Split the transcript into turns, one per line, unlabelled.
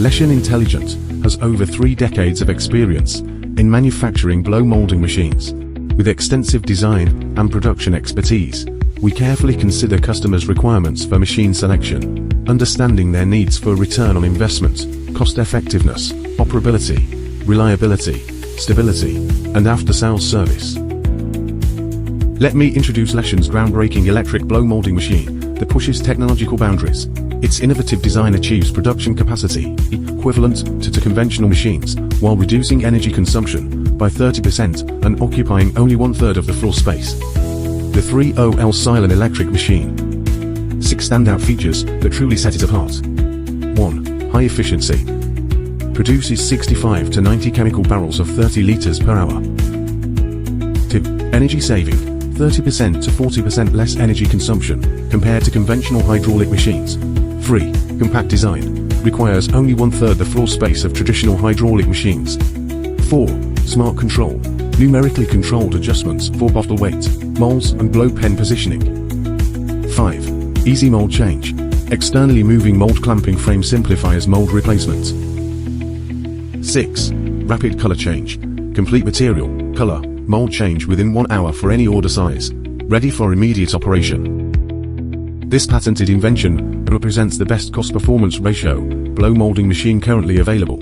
Leshan Intelligent has over 3 decades of experience in manufacturing blow molding machines. With extensive design and production expertise, we carefully consider customers' requirements for machine selection, understanding their needs for return on investment, cost effectiveness, operability, reliability, stability, and after-sales service. Let me introduce Leshan's groundbreaking electric blow molding machine that pushes technological boundaries. Its innovative design achieves production capacity equivalent to conventional machines, while reducing energy consumption by 30% and occupying only 1/3 of the floor space. The 3OL Cylon electric machine. 6 standout features that truly set it apart. 1. High efficiency. Produces 65 to 90 chemical barrels of 30 liters per hour. 2. Energy saving. 30% to 40% less energy consumption compared to conventional hydraulic machines. 3. Compact design. Requires only 1/3 the floor space of traditional hydraulic machines. 4. Smart control. Numerically controlled adjustments for bottle weight, molds and blow pen positioning. 5. Easy mold change. Externally moving mold clamping frame simplifies mold replacement. 6. Rapid color change. Complete material, color, mold change within 1 hour for any order size. Ready for immediate operation. This patented invention represents the best cost-performance ratio blow molding machine currently available.